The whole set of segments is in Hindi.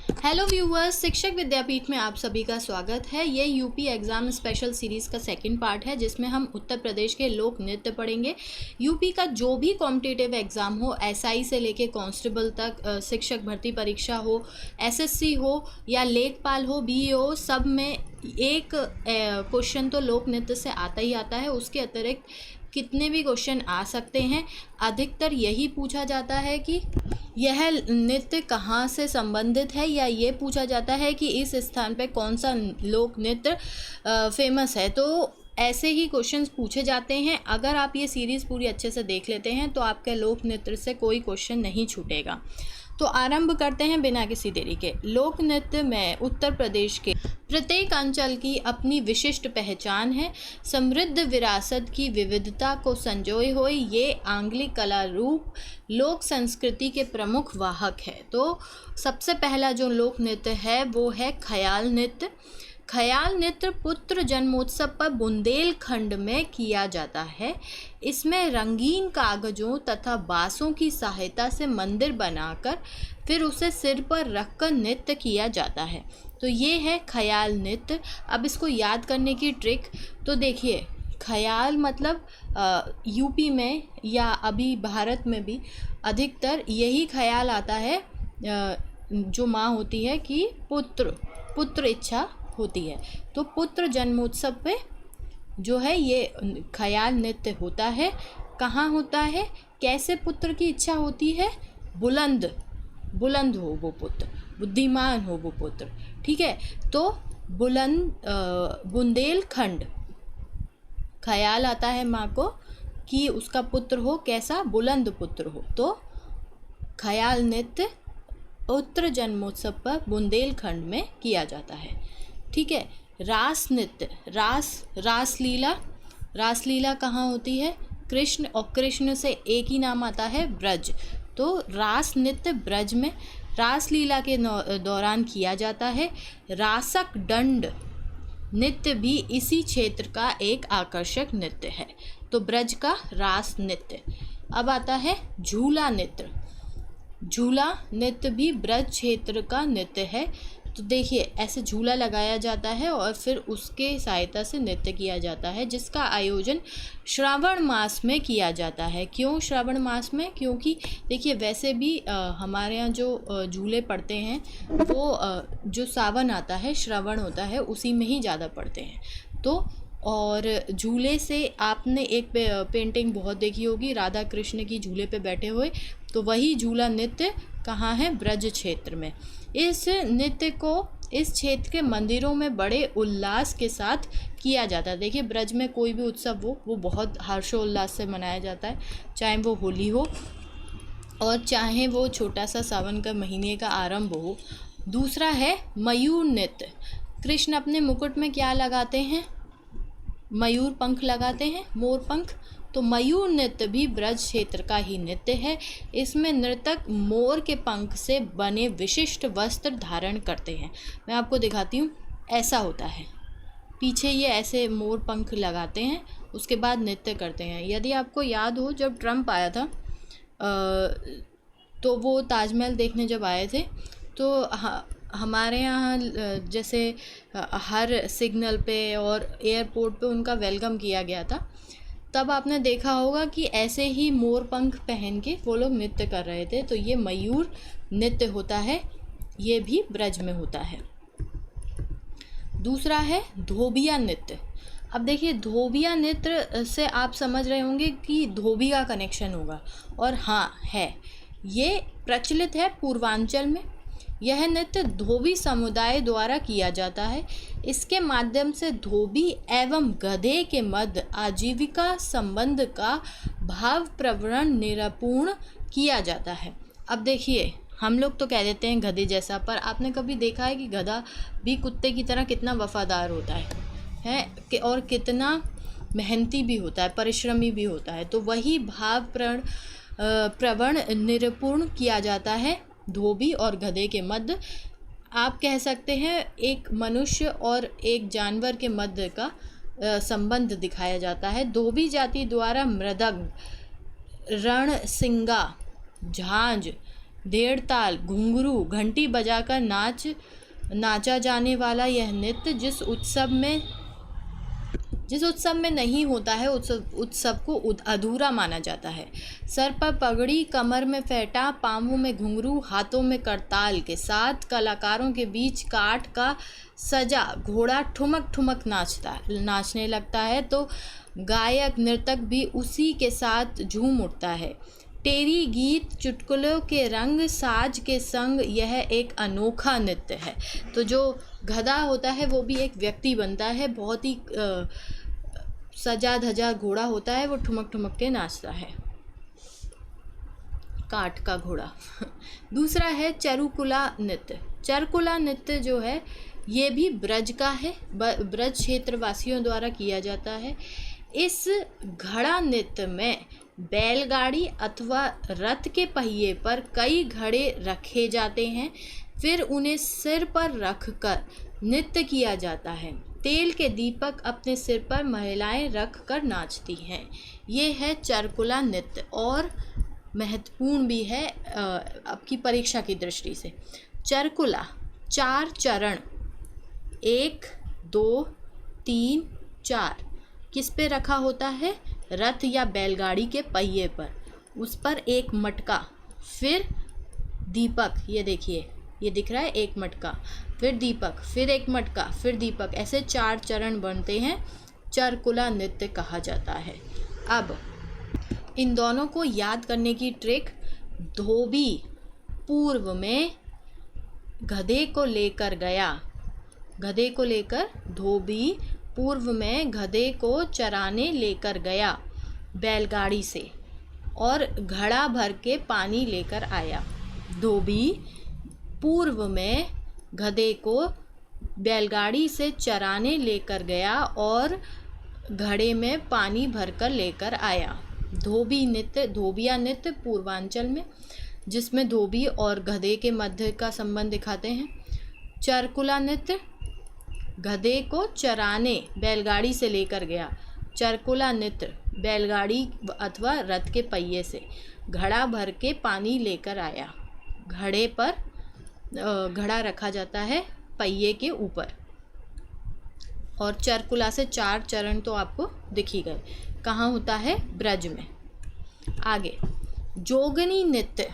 हेलो व्यूअर्स, शिक्षक विद्यापीठ में आप सभी का स्वागत है। ये यूपी एग्ज़ाम स्पेशल सीरीज़ का सेकंड पार्ट है, जिसमें हम उत्तर प्रदेश के लोक नृत्य पढ़ेंगे। यूपी का जो भी कॉम्पिटिटिव एग्ज़ाम हो, एसआई से लेके कांस्टेबल तक, शिक्षक भर्ती परीक्षा हो, एसएससी हो या लेखपाल हो, बीए हो, सब में एक क्वेश्चन तो लोक नृत्य से आता ही आता है। उसके अतिरिक्त कितने भी क्वेश्चन आ सकते हैं। अधिकतर यही पूछा जाता है कि यह नृत्य कहाँ से संबंधित है, या ये पूछा जाता है कि इस स्थान पे कौन सा लोक नृत्य फेमस है। तो ऐसे ही क्वेश्चंस पूछे जाते हैं। अगर आप ये सीरीज़ पूरी अच्छे से देख लेते हैं तो आपके लोक नृत्य से कोई क्वेश्चन नहीं छूटेगा। तो आरंभ करते हैं बिना किसी देरी के। लोक नृत्य में उत्तर प्रदेश के प्रत्येक अंचल की अपनी विशिष्ट पहचान है। समृद्ध विरासत की विविधता को संजोए हुए ये आंगलिक कला रूप लोक संस्कृति के प्रमुख वाहक है। तो सबसे पहला जो लोक नृत्य है वो है ख्याल नृत्य। ख्याल नृत्य पुत्र जन्मोत्सव पर बुंदेलखंड में किया जाता है। इसमें रंगीन कागजों तथा बांसों की सहायता से मंदिर बनाकर फिर उसे सिर पर रखकर नृत्य किया जाता है। तो ये है ख्याल नृत्य। अब इसको याद करने की ट्रिक तो देखिए, ख्याल मतलब यूपी में या अभी भारत में भी अधिकतर यही ख्याल आता है। जो माँ होती है कि पुत्र इच्छा होती है, तो पुत्र जन्मोत्सव पे जो है ये ख्याल नृत्य होता है। कहाँ होता है, कैसे पुत्र की इच्छा होती है? बुलंद हो वो पुत्र, बुद्धिमान हो वो पुत्र, ठीक है। तो बुंदेलखंड ख्याल आता है माँ को कि उसका पुत्र हो कैसा, बुलंद पुत्र हो। तो ख्याल नृत्य उत्तर जन्मोत्सव पर बुंदेलखंड में किया जाता है, ठीक है। रास नृत्य, रासलीला कहाँ होती है? कृष्ण, और कृष्ण से एक ही नाम आता है ब्रज। तो रास नृत्य ब्रज में रासलीला के दौरान किया जाता है। रासक दंड नृत्य भी इसी क्षेत्र का एक आकर्षक नृत्य है। तो ब्रज का रास नृत्य। अब आता है झूला नृत्य। झूला नृत्य भी ब्रज क्षेत्र का नृत्य है। तो देखिए, ऐसे झूला लगाया जाता है और फिर उसके सहायता से नृत्य किया जाता है, जिसका आयोजन श्रावण मास में किया जाता है। क्यों श्रावण मास में? क्योंकि देखिए, वैसे भी हमारे यहाँ जो झूले पड़ते हैं वो जो सावन आता है, श्रावण होता है, उसी में ही ज़्यादा पड़ते हैं। तो और झूले से आपने एक पेंटिंग बहुत देखी होगी, राधा कृष्ण की झूले पे बैठे हुए। तो वही झूला नृत्य कहाँ है? ब्रज क्षेत्र में। इस नृत्य को इस क्षेत्र के मंदिरों में बड़े उल्लास के साथ किया जाता है। देखिए, ब्रज में कोई भी उत्सव हो वो बहुत हर्षोल्लास से मनाया जाता है, चाहे वो होली हो और चाहे वो छोटा सा सावन का महीने का आरंभ हो। दूसरा है मयूर नृत्य। कृष्ण अपने मुकुट में क्या लगाते हैं? मयूर पंख लगाते हैं, मोर पंख। तो मयूर नृत्य भी ब्रज क्षेत्र का ही नृत्य है। इसमें नर्तक मोर के पंख से बने विशिष्ट वस्त्र धारण करते हैं। मैं आपको दिखाती हूँ, ऐसा होता है। पीछे ये ऐसे मोर पंख लगाते हैं, उसके बाद नृत्य करते हैं। यदि आपको याद हो, जब ट्रम्प आया था तो वो ताजमहल देखने जब आए थे, तो हमारे यहाँ जैसे हर सिग्नल पे और एयरपोर्ट पे उनका वेलकम किया गया था। तब आपने देखा होगा कि ऐसे ही मोर पंख पहन के वो लोग नृत्य कर रहे थे। तो ये मयूर नृत्य होता है, ये भी ब्रज में होता है। दूसरा है धोबिया नृत्य। अब देखिए, धोबिया नृत्य से आप समझ रहे होंगे कि धोबी का कनेक्शन होगा, और हाँ है। ये प्रचलित है पूर्वांचल में। यह नृत्य धोबी समुदाय द्वारा किया जाता है। इसके माध्यम से धोबी एवं गधे के मध्य आजीविका संबंध का भाव प्रवण निरूपण किया जाता है। अब देखिए, हम लोग तो कह देते हैं गधे जैसा, पर आपने कभी देखा है कि गधा भी कुत्ते की तरह कितना वफादार होता है और कितना मेहनती भी होता है, परिश्रमी भी होता है। तो वही भाव प्रवण निरूपण किया जाता है धोबी और गधे के मध्य। आप कह सकते हैं एक मनुष्य और एक जानवर के मध्य का संबंध दिखाया जाता है। धोबी जाति द्वारा मृदंग, रणसिंगा, झांझ, धेड़ताल, घुंघरू, घंटी बजाकर नाचा जाने वाला यह नृत्य जिस उत्सव में नहीं होता है उत्सव को अधूरा माना जाता है। सर पर पगड़ी, कमर में फेटा, पाँवों में घुंघरू, हाथों में करताल के साथ कलाकारों के बीच काठ का सजा घोड़ा ठुमक ठुमक नाचने लगता है तो गायक नर्तक भी उसी के साथ झूम उठता है। टेरी गीत, चुटकुलों के रंग, साज के संग यह एक अनोखा नृत्य है। तो जो गधा होता है वो भी एक व्यक्ति बनता है, बहुत ही सजा धजा घोड़ा होता है, वो ठुमक ठुमक के नाचता है, काठ का घोड़ा। दूसरा है चरुकुला नृत्य। चरुकुला नृत्य जो है ये भी ब्रज का है, ब्रज क्षेत्रवासियों द्वारा किया जाता है। इस घड़ा नृत्य में बैलगाड़ी अथवा रथ के पहिए पर कई घड़े रखे जाते हैं, फिर उन्हें सिर पर रखकर नृत्य किया जाता है। तेल के दीपक अपने सिर पर महिलाएं रख कर नाचती हैं। ये है चरुकुला नृत्य और महत्वपूर्ण भी है आपकी परीक्षा की दृष्टि से। चरुकुला 4 चरण 1 2 3 4 किस पे रखा होता है? रथ या बैलगाड़ी के पहिए पर, उस पर एक मटका, फिर दीपक, ये देखिए ये दिख रहा है, एक मटका, फिर दीपक, फिर एक मटका, फिर दीपक, ऐसे 4 चरण बनते हैं। चरुकुला नृत्य कहा जाता है। अब इन दोनों को याद करने की ट्रिक, धोबी पूर्व में गधे को लेकर गया, गधे को लेकर, धोबी पूर्व में गधे को चराने लेकर गया बैलगाड़ी से और घड़ा भर के पानी लेकर आया। धोबी पूर्व में गधे को बैलगाड़ी से चराने लेकर गया और घड़े में पानी भरकर लेकर आया। धोबी नृत्य, धोबिया नृत्य पूर्वांचल में, जिसमें धोबी और गधे के मध्य का संबंध दिखाते हैं। चरुकुला नृत्य, गधे को चराने बैलगाड़ी से लेकर गया। चरुकुला नृत्य, बैलगाड़ी अथवा रथ के पहिए से घड़ा भर के पानी लेकर आया। घड़े पर घड़ा रखा जाता है पहिए के ऊपर। और चरुकुला से 4 चरण तो आपको दिख ही गए। कहाँ होता है? ब्रज में। आगे जोगनी नृत्य।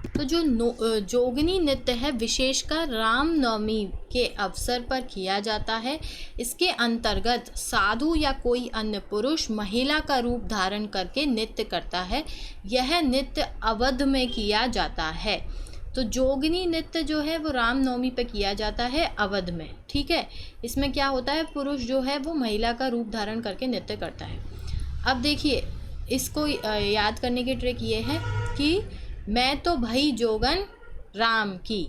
तो जो जोगनी नृत्य है विशेषकर रामनवमी के अवसर पर किया जाता है। इसके अंतर्गत साधु या कोई अन्य पुरुष महिला का रूप धारण करके नृत्य करता है। यह नृत्य अवध में किया जाता है। तो जोगनी नृत्य जो है वो रामनवमी पे किया जाता है अवध में, ठीक है। इसमें क्या होता है, पुरुष जो है वो महिला का रूप धारण करके नृत्य करता है। अब देखिए इसको याद करने की ट्रिक ये है कि मैं तो भई जोगन राम की,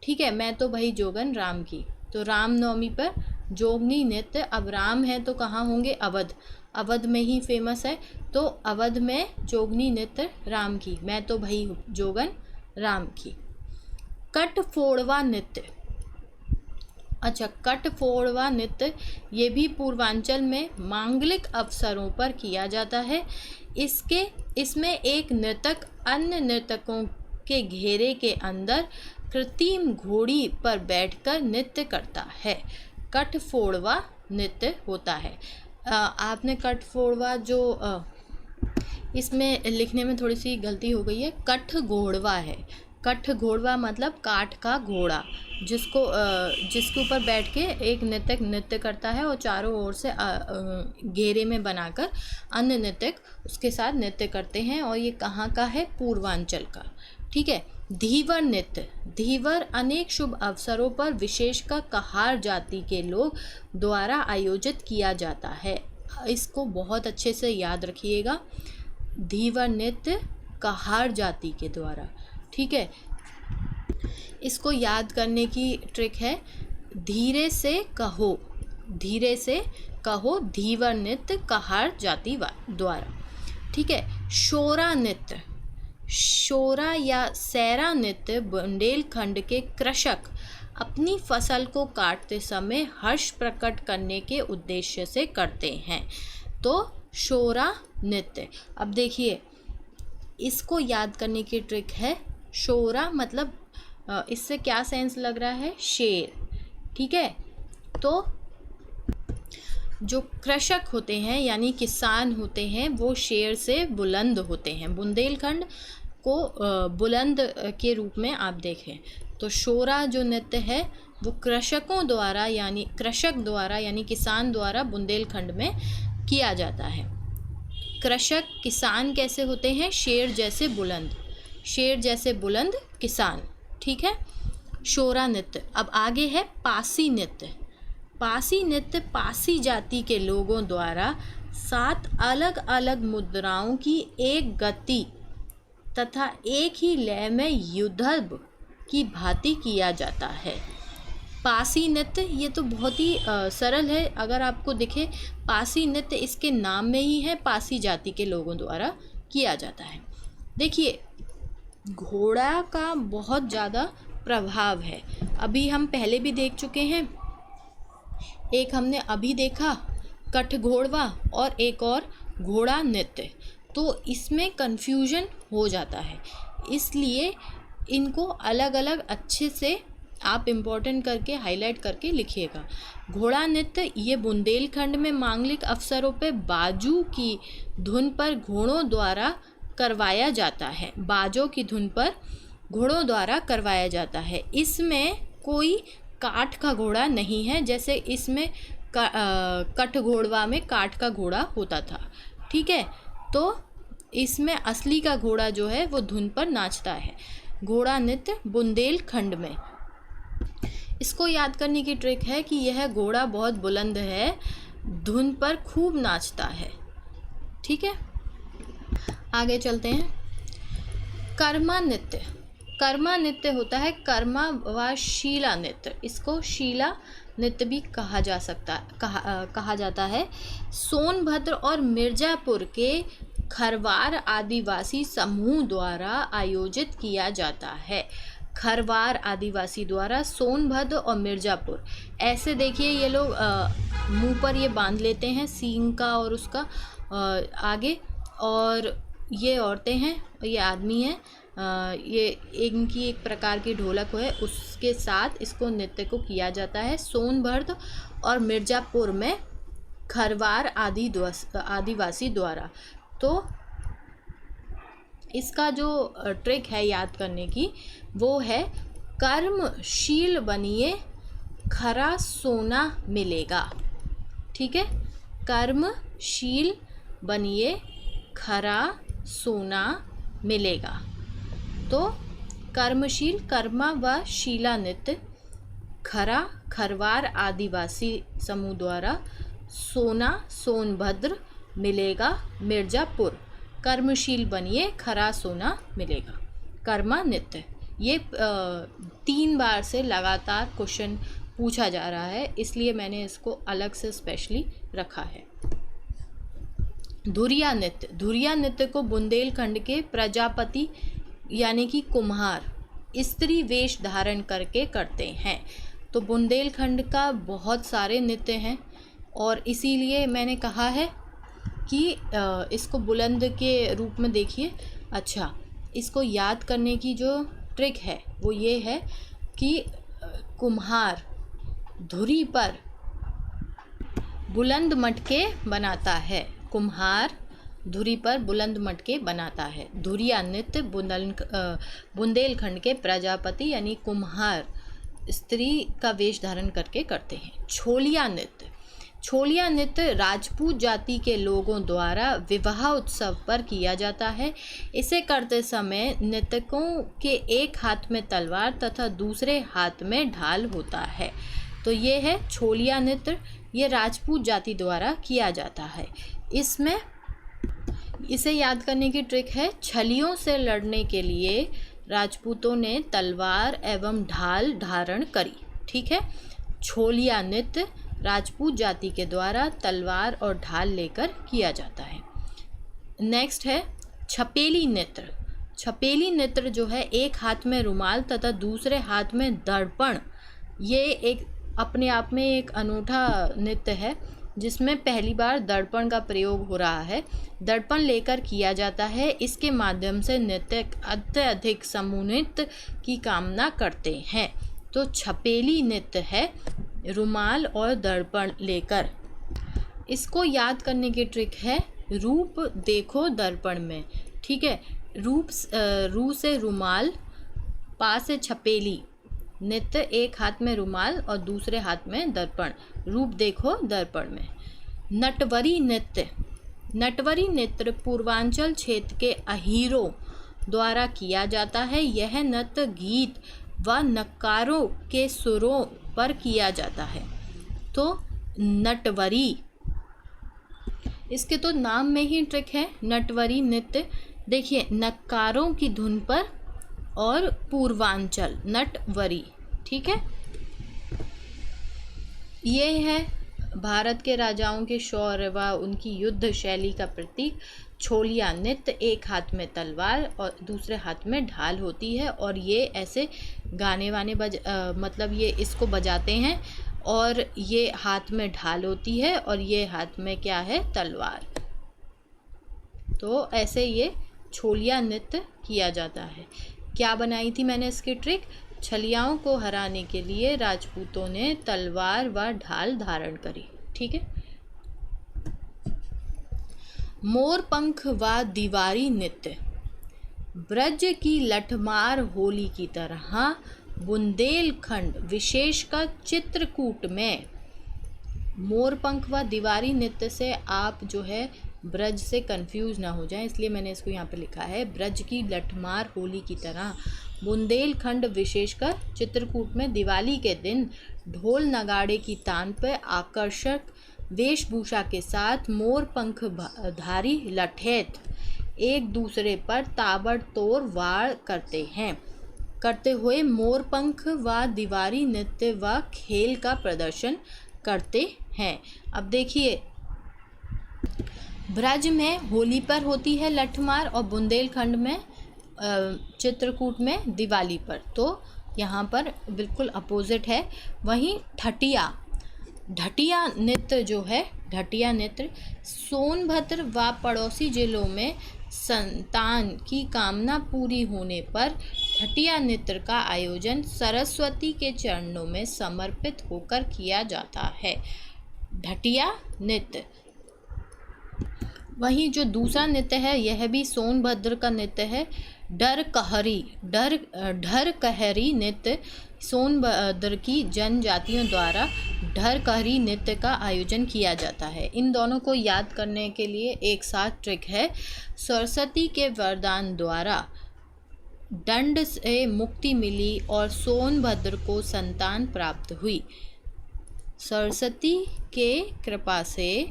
ठीक है, मैं तो भई जोगन राम की। तो रामनवमी पर जोगनी नृत्य, अब राम है तो कहाँ होंगे? अवध, अवध में ही फेमस है। तो अवध में जोगनी नृत्य राम की, मैं तो भई जोगन राम की। कटफोड़वा नृत्य। अच्छा, कटफोड़वा नृत्य ये भी पूर्वांचल में मांगलिक अवसरों पर किया जाता है। इसमें एक नर्तक अन्य नर्तकों के घेरे के अंदर कृत्रिम घोड़ी पर बैठकर नृत्य करता है। कटफोड़वा नृत्य होता है। आपने कटफोड़वा जो इसमें लिखने में थोड़ी सी गलती हो गई है, कठघोड़वा है। कठघोड़वा मतलब काठ का घोड़ा, जिसके ऊपर बैठ के एक नृत्यक नृत्य करता है और चारों ओर से घेरे में बनाकर अन्य नृत्यक उसके साथ नृत्य करते हैं। और ये कहाँ का है? पूर्वांचल का, ठीक है। धीवर नृत्य। धीवर अनेक शुभ अवसरों पर विशेषकर कहार जाति के लोग द्वारा आयोजित किया जाता है। इसको बहुत अच्छे से याद रखिएगा। धीवर नृत्य कहार जाति के द्वारा, ठीक है। इसको याद करने की ट्रिक है, धीरे से कहो, धीरे से कहो, धीवर नृत्य कहार जाति द्वारा, ठीक है। शोरा नृत्य। शोरा या सैरा नृत्य बुंदेलखंड के कृषक अपनी फसल को काटते समय हर्ष प्रकट करने के उद्देश्य से करते हैं। तो शोरा नृत्य, अब देखिए इसको याद करने की ट्रिक है, शोरा मतलब इससे क्या सेंस लग रहा है, शेर। ठीक है, तो जो कृषक होते हैं यानी किसान होते हैं वो शेर से बुलंद होते हैं। बुंदेलखंड को बुलंद के रूप में आप देखें तो शोरा जो नृत्य है वो कृषक द्वारा यानी किसान द्वारा बुंदेलखंड में किया जाता है। कृषक किसान कैसे होते हैं, शेर जैसे बुलंद किसान। ठीक है, शोरा नृत्य। अब आगे है पासी नृत्य। पासी नृत्य पासी जाति के लोगों द्वारा 7 अलग अलग मुद्राओं की एक गति तथा एक ही लय में युद्धब की भांति किया जाता है। पासी नृत्य ये तो बहुत ही सरल है, अगर आपको दिखे पासी नृत्य इसके नाम में ही है, पासी जाति के लोगों द्वारा किया जाता है। देखिए घोड़ा का बहुत ज़्यादा प्रभाव है, अभी हम पहले भी देख चुके हैं, एक हमने अभी देखा कठघोड़वा और एक और घोड़ा नृत्य, तो इसमें कन्फ्यूजन हो जाता है, इसलिए इनको अलग अलग अच्छे से आप इम्पोर्टेंट करके हाईलाइट करके लिखिएगा। घोड़ा नृत्य ये बुंदेलखंड में मांगलिक अवसरों पे बाजू की धुन पर घोड़ों द्वारा करवाया जाता है। बाजों की धुन पर घोड़ों द्वारा करवाया जाता है। इसमें कोई काठ का घोड़ा नहीं है, जैसे इसमें कठघोड़वा में काठ का घोड़ा होता था। ठीक है, तो इसमें असली का घोड़ा जो है वो धुन पर नाचता है। घोड़ा नृत्य बुंदेलखंड में। इसको याद करने की ट्रिक है कि यह घोड़ा बहुत बुलंद है, धुन पर खूब नाचता है। ठीक है, आगे चलते हैं। कर्मा नृत्य। कर्मा नृत्य होता है कर्मा व शीला नृत्य, इसको शीला नृत्य भी कहा जाता है। सोनभद्र और मिर्ज़ापुर के खरवार आदिवासी समूह द्वारा आयोजित किया जाता है। खरवार आदिवासी द्वारा सोनभद्र और मिर्ज़ापुर, ऐसे देखिए ये लोग मुंह पर ये बांध लेते हैं सींग का और उसका आगे, और ये औरतें हैं, ये आदमी हैं, ये इनकी एक प्रकार की ढोलक है, उसके साथ इसको नृत्य को किया जाता है। सोनभद्र और मिर्ज़ापुर में खरवार आदिवासी द्वारा। तो इसका जो ट्रिक है याद करने की वो है कर्मशील बनिए खरा सोना मिलेगा। ठीक है, कर्मशील बनिए खरा सोना मिलेगा। तो कर्मशील कर्मा व शीला नृत्य खरा खरवार आदिवासी समूह द्वारा सोना सोनभद्र मिलेगा मिर्ज़ापुर, कर्मशील बनिए खरा सोना मिलेगा। कर्मा नृत्य ये 3 बार से लगातार क्वेश्चन पूछा जा रहा है, इसलिए मैंने इसको अलग से स्पेशली रखा है। धुरिया नृत्य। धुरिया नृत्य को बुंदेलखंड के प्रजापति यानी कि कुम्हार स्त्री वेश धारण करके करते हैं। तो बुंदेलखंड का बहुत सारे नृत्य हैं और इसीलिए मैंने कहा है कि इसको बुलंद के रूप में देखिए। अच्छा, इसको याद करने की जो ट्रिक है वो ये है कि कुम्हार धुरी पर बुलंद मटके बनाता है। कुम्हार धुरी पर बुलंद मटके बनाता है। धुरिया नृत्य बुंदेलखंड के प्रजापति यानी कुम्हार स्त्री का वेश धारण करके करते हैं। छोलिया नृत्य। छोलिया नृत्य राजपूत जाति के लोगों द्वारा विवाह उत्सव पर किया जाता है। इसे करते समय नृतकों के एक हाथ में तलवार तथा दूसरे हाथ में ढाल होता है। तो ये है छोलिया नृत्य, ये राजपूत जाति द्वारा किया जाता है। इसमें इसे याद करने की ट्रिक है, छलियों से लड़ने के लिए राजपूतों ने तलवार एवं ढाल धारण करी। ठीक है, छोलिया नृत्य राजपूत जाति के द्वारा तलवार और ढाल लेकर किया जाता है। नेक्स्ट है छपेली नृत्य। छपेली नृत्य जो है एक हाथ में रुमाल तथा दूसरे हाथ में दर्पण, ये एक अपने आप में एक अनूठा नृत्य है जिसमें पहली बार दर्पण का प्रयोग हो रहा है। दर्पण लेकर किया जाता है। इसके माध्यम से नृत्यक अत्यधिक समुन्नत की कामना करते हैं। तो छपेली नृत्य है रुमाल और दर्पण लेकर। इसको याद करने की ट्रिक है रूप देखो दर्पण में। ठीक है, रू से रुमाल, पा से छपेली, नृत्य एक हाथ में रुमाल और दूसरे हाथ में दर्पण, रूप देखो दर्पण में। नटवरी नृत्य। नटवरी नृत्य पूर्वांचल क्षेत्र के अहीरों द्वारा किया जाता है। यह नृत्य गीत व नक्कारों के सुरों पर किया जाता है। तो नटवरी, इसके तो नाम में ही ट्रिक है। नटवरी नृत्य देखिए, नक्कारों की धुन पर और पूर्वांचल, नटवरी। ठीक है, ये है भारत के राजाओं के शौर्य व उनकी युद्ध शैली का प्रतीक छोलिया नृत्य। एक हाथ में तलवार और दूसरे हाथ में ढाल होती है और ये ऐसे गाने वाने मतलब ये इसको बजाते हैं और ये हाथ में ढाल होती है और ये हाथ में क्या है, तलवार। तो ऐसे ये छोलिया नृत्य किया जाता है। क्या बनाई थी मैंने इसकी ट्रिक? छलियाओं को हराने के लिए राजपूतों ने तलवार व ढाल धारण करी। ठीक है। मोरपंख व दीवारी नृत्य। ब्रज की लठमार होली की तरह बुंदेलखंड विशेषकर चित्रकूट में मोरपंख व दीवारी नृत्य से आप जो है ब्रज से कंफ्यूज ना हो जाएं, इसलिए मैंने इसको यहाँ पे लिखा है। ब्रज की लठमार होली की तरह बुंदेलखंड विशेषकर चित्रकूट में दिवाली के दिन ढोल नगाड़े की तान पर आकर्षक वेशभूषा के साथ मोरपंख धारी लठैत एक दूसरे पर ताबड़तोड़ वार करते हुए मोरपंख व दीवारी नृत्य व खेल का प्रदर्शन करते हैं। अब देखिए, ब्रज में होली पर होती है लठमार और बुंदेलखंड में चित्रकूट में दिवाली पर, तो यहाँ पर बिल्कुल अपोजिट है। वहीं ढटिया नृत्य जो है, ढटिया नृत्य सोनभद्र व पड़ोसी जिलों में संतान की कामना पूरी होने पर ढटिया नृत्य का आयोजन सरस्वती के चरणों में समर्पित होकर किया जाता है। ढटिया नृत्य। वहीं जो दूसरा नृत्य है यह भी सोनभद्र का नृत्य है, ढरकहरी नृत्य। सोनभद्र की जनजातियों द्वारा ढरकहरी नृत्य का आयोजन किया जाता है। इन दोनों को याद करने के लिए एक साथ ट्रिक है। सरस्वती के वरदान द्वारा दंड से मुक्ति मिली और सोनभद्र को संतान प्राप्त हुई। सरस्वती के कृपा से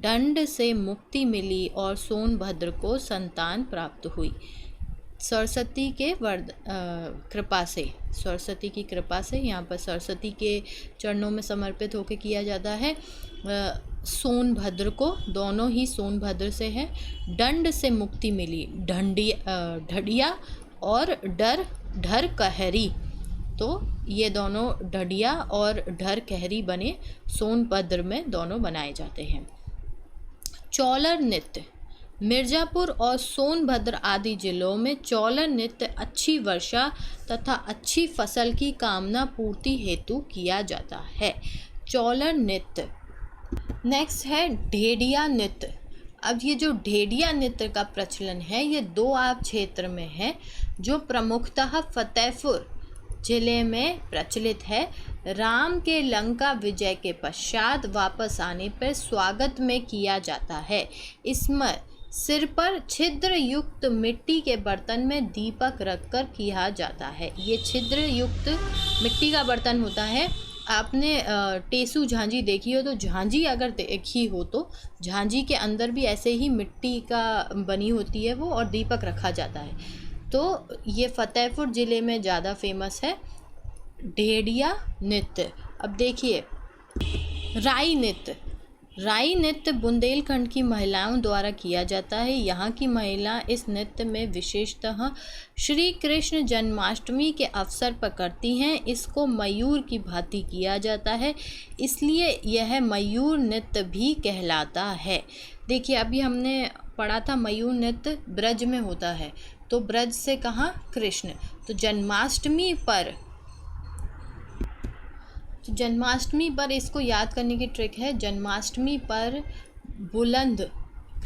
दंड से मुक्ति मिली और सोनभद्र को संतान प्राप्त हुई। सरस्वती के कृपा से, सरस्वती की कृपा से, यहाँ पर सरस्वती के चरणों में समर्पित होकर किया जाता है। सोनभद्र को, दोनों ही सोनभद्र से है। दंड से मुक्ति मिली, ढडिया और ढरकहरी, तो ये दोनों ढडिया और ढरकहरी बने, सोनभद्र में दोनों बनाए जाते हैं। चौलर नृत्य। मिर्ज़ापुर और सोनभद्र आदि जिलों में चौलर नृत्य अच्छी वर्षा तथा अच्छी फसल की कामना पूर्ति हेतु किया जाता है। चौलर नृत्य। नेक्स्ट है ढेडिया नृत्य। अब ये जो ढेडिया नृत्य का प्रचलन है ये दोआब क्षेत्र में है, जो प्रमुखतः फतेहपुर जिले में प्रचलित है। राम के लंका विजय के पश्चात वापस आने पर स्वागत में किया जाता है। इसमें सिर पर छिद्र युक्त मिट्टी के बर्तन में दीपक रखकर किया जाता है। ये छिद्र युक्त मिट्टी का बर्तन होता है। आपने टेसू झांझी देखी हो, तो झांझी अगर देखी हो तो झांझी के अंदर भी ऐसे ही मिट्टी का बनी होती है वो, और दीपक रखा जाता है। तो ये फतेहपुर ज़िले में ज़्यादा फेमस है ढेडिया नृत्य। अब देखिए राई नृत्य। राई नृत्य बुंदेलखंड की महिलाओं द्वारा किया जाता है। यहाँ की महिला इस नृत्य में विशेषतः श्री कृष्ण जन्माष्टमी के अवसर पर करती हैं। इसको मयूर की भांति किया जाता है, इसलिए यह मयूर नृत्य भी कहलाता है। देखिए, अभी हमने पढ़ा था मयूर नृत्य ब्रज में होता है, तो ब्रज से कहाँ, कृष्ण। तो जन्माष्टमी पर इसको याद करने की ट्रिक है। जन्माष्टमी पर बुलंद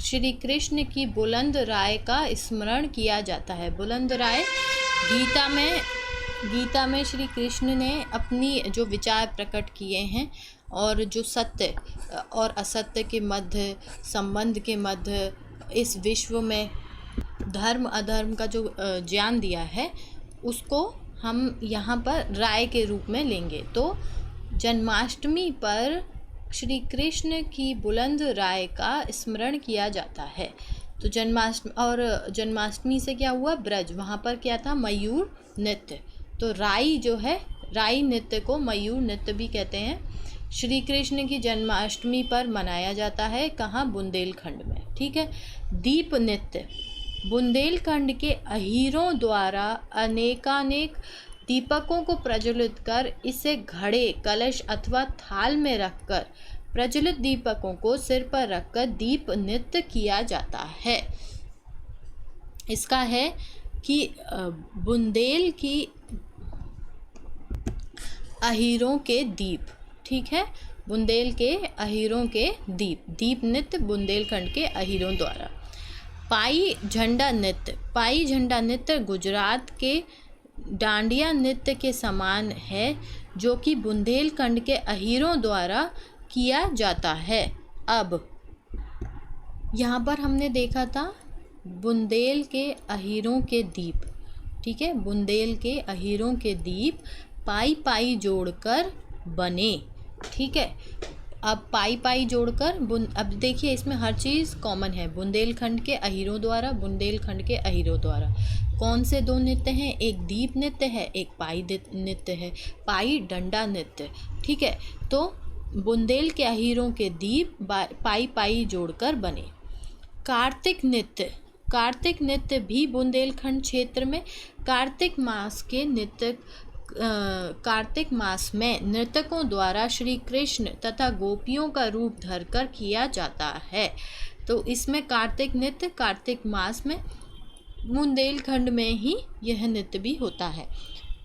श्री कृष्ण की बुलंद राय का स्मरण किया जाता है। बुलंद राय गीता में श्री कृष्ण ने अपनी जो विचार प्रकट किए हैं और जो सत्य और असत्य के मध्य, संबंध के मध्य, इस विश्व में धर्म अधर्म का जो ज्ञान दिया है, उसको हम यहाँ पर राय के रूप में लेंगे। तो जन्माष्टमी पर श्री कृष्ण की बुलंद राय का स्मरण किया जाता है। तो जन्माष्टमी से क्या हुआ, ब्रज, वहाँ पर क्या था, मयूर नृत्य। तो राई जो है, राई नृत्य को मयूर नृत्य भी कहते हैं। श्री कृष्ण की जन्माष्टमी पर मनाया जाता है, कहाँ, बुंदेलखंड में। ठीक है। दीप नृत्य बुंदेलखंड के अहीरों द्वारा अनेकानेक दीपकों को प्रज्वलित कर इसे घड़े, कलश अथवा थाल में रखकर प्रज्वलित दीपकों को सिर पर रखकर दीप नृत्य किया जाता है। इसका है कि बुंदेल की अहीरों के दीप, ठीक है, बुंदेल के अहीरों के दीप नृत्य बुंदेलखंड के अहीरों द्वारा। पाई झंडा नृत्य गुजरात के डांडिया नृत्य के समान है, जो कि बुंदेलखंड के अहीरों द्वारा किया जाता है। अब यहाँ पर हमने देखा था बुंदेल के अहीरों के दीप, ठीक है, बुंदेल के अहीरों के दीप पाई जोड़कर बने। ठीक है। अब पाई जोड़कर अब देखिए, इसमें हर चीज़ कॉमन है। बुंदेलखंड के अहीरों द्वारा, बुंदेलखंड के अहीरों द्वारा। कौन से दो नृत्य हैं, एक दीप नृत्य है, एक पाई नृत्य है, पाई डंडा नृत्य। ठीक है। तो बुंदेल के अहीरों के दीप पाई जोड़कर बने। कार्तिक नृत्य भी बुंदेलखंड क्षेत्र में कार्तिक मास में नर्तकों द्वारा श्री कृष्ण तथा गोपियों का रूप धरकर किया जाता है। तो इसमें कार्तिक नृत्य कार्तिक मास में बुंदेलखंड में ही यह नृत्य भी होता है।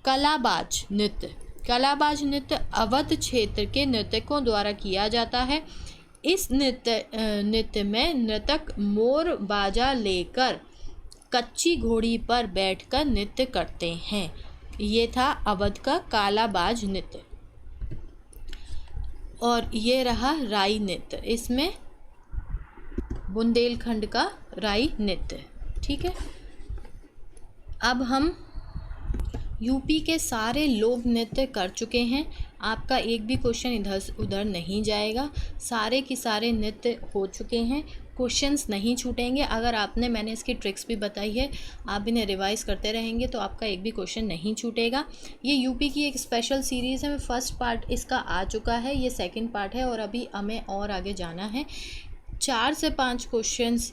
कलाबाज नृत्य अवध क्षेत्र के नर्तकों द्वारा किया जाता है। इस नृत्य में नर्तक मोर बाजा लेकर कच्ची घोड़ी पर बैठकर नृत्य करते हैं। ये था अवध का कालाबाज नृत्य। और ये रहा राई नृत्य, इसमें बुंदेलखंड का राई नृत्य। ठीक है। अब हम यूपी के सारे लोक नृत्य कर चुके हैं। आपका एक भी क्वेश्चन इधर उधर नहीं जाएगा, सारे के सारे नृत्य हो चुके हैं, क्वेश्चंस नहीं छूटेंगे। अगर मैंने इसकी ट्रिक्स भी बताई है, आप इन्हें रिवाइज करते रहेंगे तो आपका एक भी क्वेश्चन नहीं छूटेगा। ये यूपी की एक स्पेशल सीरीज़ है, फर्स्ट पार्ट इसका आ चुका है, ये सेकंड पार्ट है और अभी हमें और आगे जाना है। 4 से 5 क्वेश्चंस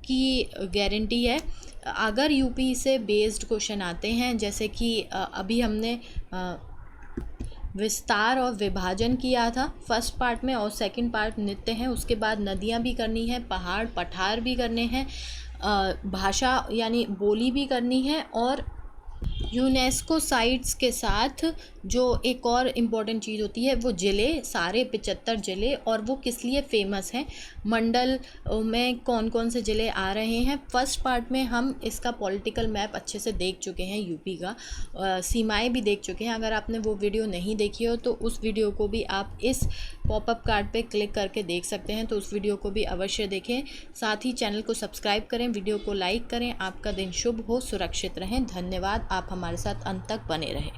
की गारंटी है। अगर यूपी से बेस्ड क्वेश्चन आते हैं, जैसे कि अभी हमने विस्तार और विभाजन किया था फर्स्ट पार्ट में, और सेकंड पार्ट नृत्य है, उसके बाद नदियाँ भी करनी है, पहाड़ पठार भी करने हैं, भाषा यानी बोली भी करनी है, और यूनेस्को साइट्स के साथ जो एक और इम्पॉर्टेंट चीज़ होती है वो ज़िले, सारे 75 ज़िले, और वो किस लिए फ़ेमस हैं, मंडल में कौन कौन से ज़िले आ रहे हैं। फर्स्ट पार्ट में हम इसका पॉलिटिकल मैप अच्छे से देख चुके हैं, यूपी का सीमाएं भी देख चुके हैं। अगर आपने वो वीडियो नहीं देखी हो तो उस वीडियो को भी आप इस पॉपअप कार्ड पे क्लिक करके देख सकते हैं, तो उस वीडियो को भी अवश्य देखें। साथ ही चैनल को सब्सक्राइब करें, वीडियो को लाइक करें। आपका दिन शुभ हो, सुरक्षित रहें। धन्यवाद, आप हमारे साथ अंत तक बने रहें।